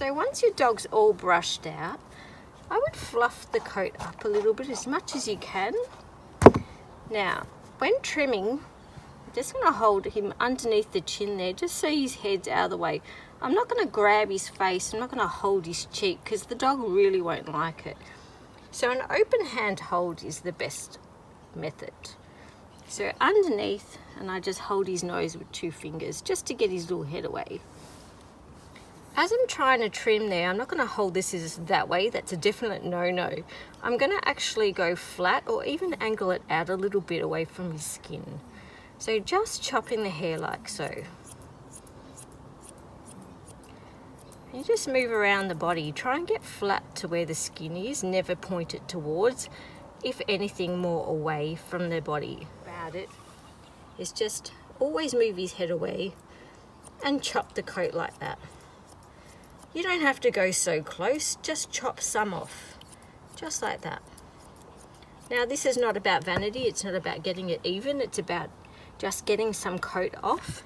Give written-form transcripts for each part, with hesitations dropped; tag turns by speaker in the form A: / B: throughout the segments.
A: So once your dog's all brushed out, I would fluff the coat up a little bit, as much as you can. Now, when trimming, I'm just going to hold him underneath the chin there, just so his head's out of the way. I'm not going to grab his face, I'm not going to hold his cheek, because the dog really won't like it. So an open hand hold is the best method. So underneath, and I just hold his nose with 2 fingers, just to get his little head away. As I'm trying to trim there, I'm not going to hold this as that way, that's a definite no-no. I'm going to actually go flat, or even angle it out a little bit away from his skin. So just chopping the hair like so. You just move around the body, try and get flat to where the skin is, never point it towards, if anything more away from the body. About it is just always move his head away and chop the coat like that. You don't have to go so close, just chop some off, just like that. Now this is not about vanity, it's not about getting it even, it's about just getting some coat off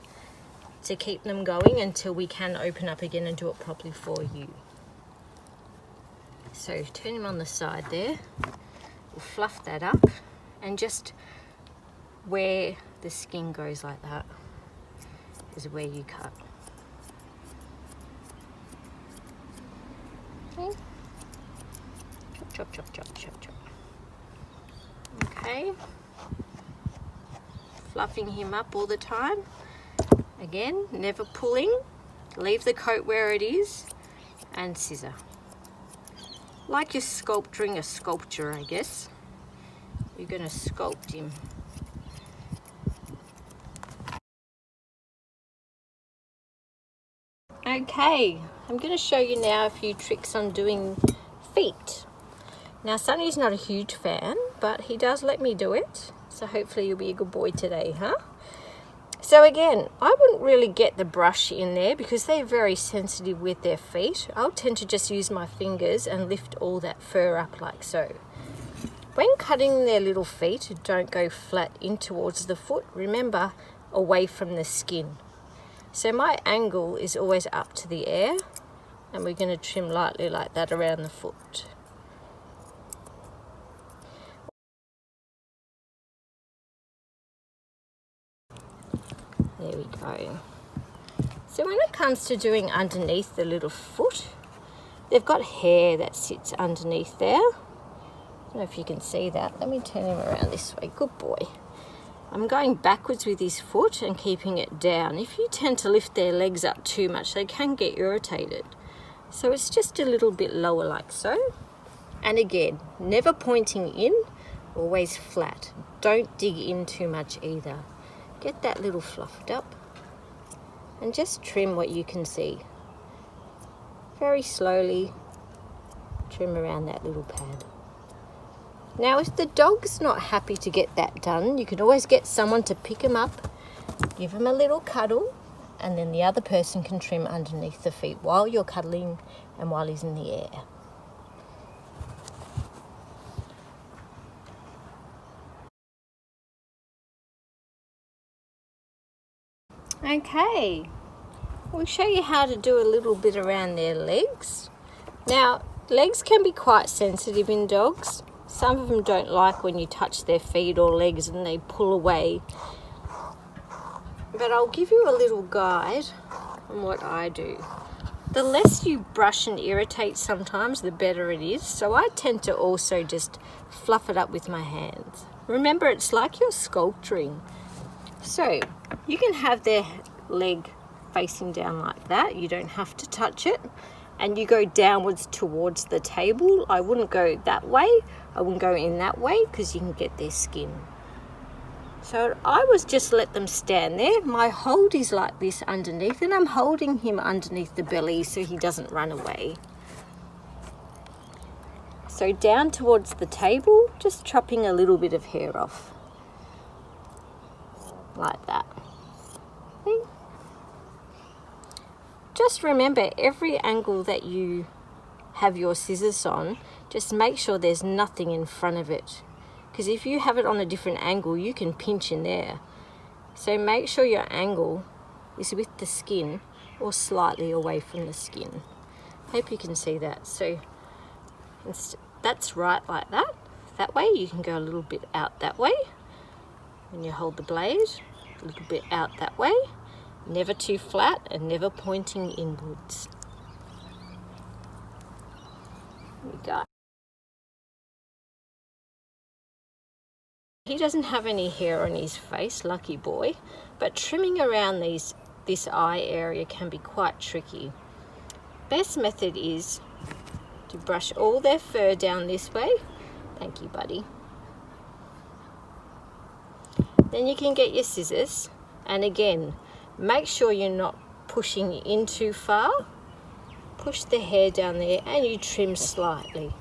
A: to keep them going until we can open up again and do it properly for you. So turn him on the side there, we'll fluff that up, and just where the skin goes like that is where you cut. Okay. Chop, chop, chop, chop, chop. Okay. Fluffing him up all the time. Again, never pulling, leave the coat where it is, and scissor. Like you're sculpturing a sculpture, I guess. You're going to sculpt him. Okay, I'm going to show you now a few tricks on doing feet. Now Sonny's not a huge fan, but he does let me do it, so hopefully you'll be a good boy today, huh? So again, I wouldn't really get the brush in there because they're very sensitive with their feet. I'll tend to just use my fingers and lift all that fur up like so. When cutting their little feet, don't go flat in towards the foot. Remember, away from the skin. So my angle is always up to the air, and we're going to trim lightly like that around the foot. There we go. So when it comes to doing underneath the little foot, they've got hair that sits underneath there. I don't know if you can see that. Let me turn him around this way. Good boy. I'm going backwards with his foot and keeping it down. If you tend to lift their legs up too much, they can get irritated. So it's just a little bit lower like so. And again, never pointing in, always flat. Don't dig in too much either. Get that little fluffed up and just trim what you can see. Very slowly trim around that little pad. Now if the dog's not happy to get that done, you can always get someone to pick him up, give him a little cuddle, and then the other person can trim underneath the feet while you're cuddling and while he's in the air. Okay, we'll show you how to do a little bit around their legs. Now, legs can be quite sensitive in dogs. Some of them don't like when you touch their feet or legs and they pull away. But I'll give you a little guide on what I do. The less you brush and irritate sometimes, the better it is. So I tend to also just fluff it up with my hands. Remember, it's like you're sculpturing. So you can have their leg facing down like that. You don't have to touch it. And you go downwards towards the table. I wouldn't go that way. I wouldn't go in that way because you can get their skin. So I was just let them stand there. My hold is like this underneath, and I'm holding him underneath the belly so he doesn't run away. So down towards the table, just chopping a little bit of hair off. Like that. See? Just remember, every angle that you have your scissors on, just make sure there's nothing in front of it. Because if you have it on a different angle, you can pinch in there. So make sure your angle is with the skin or slightly away from the skin. Hope you can see that. So that's right like that. That way you can go a little bit out that way when you hold the blade, a little bit out that way, never too flat and never pointing inwards. There we go. He doesn't have any hair on his face, lucky boy, but trimming around this eye area can be quite tricky. Best method is to brush all their fur down this way. Thank you, buddy. Then you can get your scissors, and again, make sure you're not pushing in too far. Push the hair down there and you trim slightly.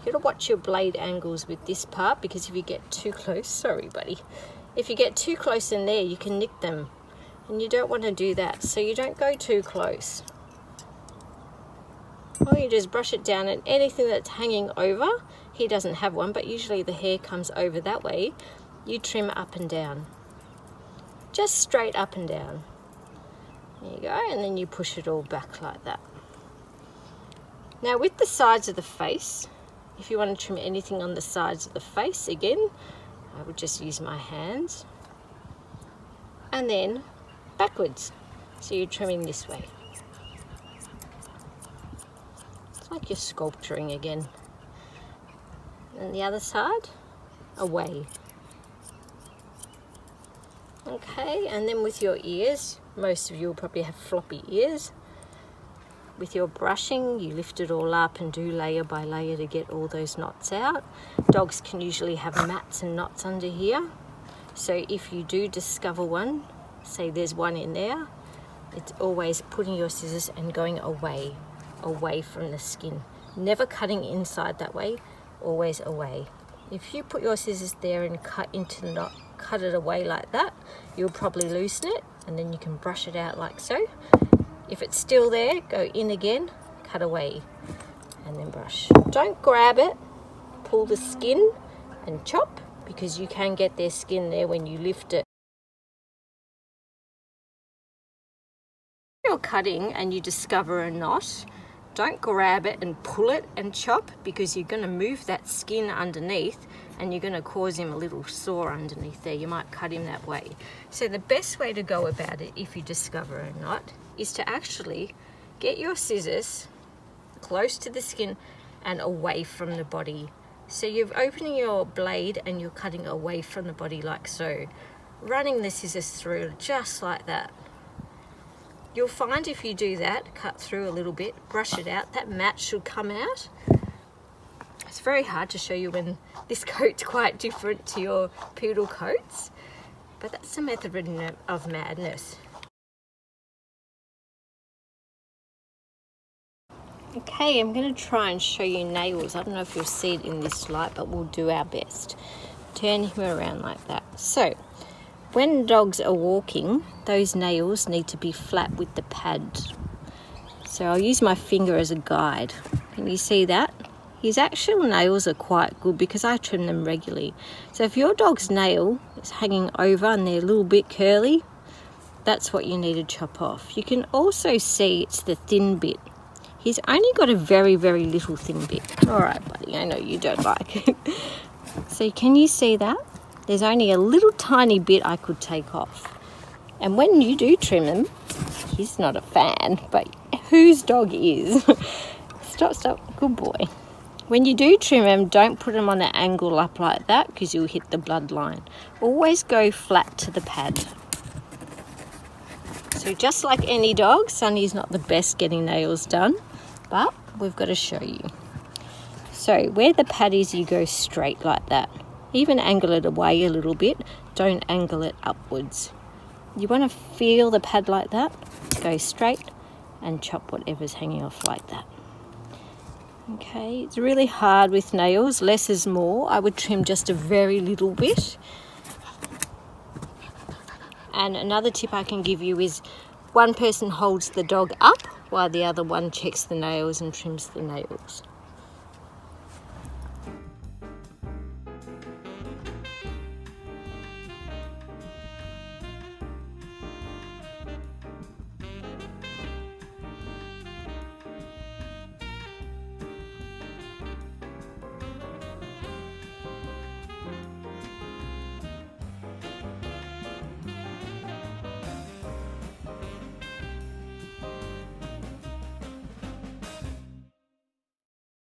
A: You gotta watch your blade angles with this part, because if you get too close, sorry buddy, if you get too close in there you can nick them, and you don't want to do that, so you don't go too close. Or you just brush it down, and anything that's hanging over, he doesn't have one, but usually the hair comes over that way, you trim up and down. Just straight up and down. There you go, and then you push it all back like that. Now with the sides of the face, if you want to trim anything on the sides of the face, again, I would just use my hands. And then backwards. So you're trimming this way. It's like you're sculpturing again. And the other side, away. Okay, and then with your ears, most of you will probably have floppy ears. With your brushing, you lift it all up and do layer by layer to get all those knots out. Dogs can usually have mats and knots under here. So if you do discover one, say there's one in there, it's always putting your scissors and going away from the skin. Never cutting inside that way, always away. If you put your scissors there and cut into the knot, cut it away like that, you'll probably loosen it, and then you can brush it out like so. If it's still there, go in again, cut away, and then brush. Don't grab it, pull the skin and chop, because you can get their skin there when you lift it. If you're cutting and you discover a knot, don't grab it and pull it and chop, because you're going to move that skin underneath and you're going to cause him a little sore underneath there. You might cut him that way. So the best way to go about it, if you discover a knot, is to actually get your scissors close to the skin and away from the body. So you're opening your blade and you're cutting away from the body like so. Running the scissors through just like that. You'll find if you do that, cut through a little bit, brush it out, that mat should come out. It's very hard to show you when this coat's quite different to your poodle coats, but that's the method of madness. Okay, I'm going to try and show you nails. I don't know if you'll see it in this light, but we'll do our best. Turn him around like that. So, when dogs are walking, those nails need to be flat with the pad. So I'll use my finger as a guide. Can you see that? His actual nails are quite good because I trim them regularly. So if your dog's nail is hanging over and they're a little bit curly, that's what you need to chop off. You can also see it's the thin bit. He's only got a very, very little thin bit. All right, buddy, I know you don't like it. So can you see that? There's only a little tiny bit I could take off. And when you do trim him, he's not a fan, but whose dog is? Stop, good boy. When you do trim him, don't put him on an angle up like that, because you'll hit the bloodline. Always go flat to the pad. So just like any dog, Sunny's not the best getting nails done, but we've got to show you. So where the pad is, you go straight like that. Even angle it away a little bit, don't angle it upwards. You want to feel the pad like that, go straight and chop whatever's hanging off like that. Okay, it's really hard with nails, less is more. I would trim just a very little bit. And another tip I can give you is one person holds the dog up while the other one checks the nails and trims the nails.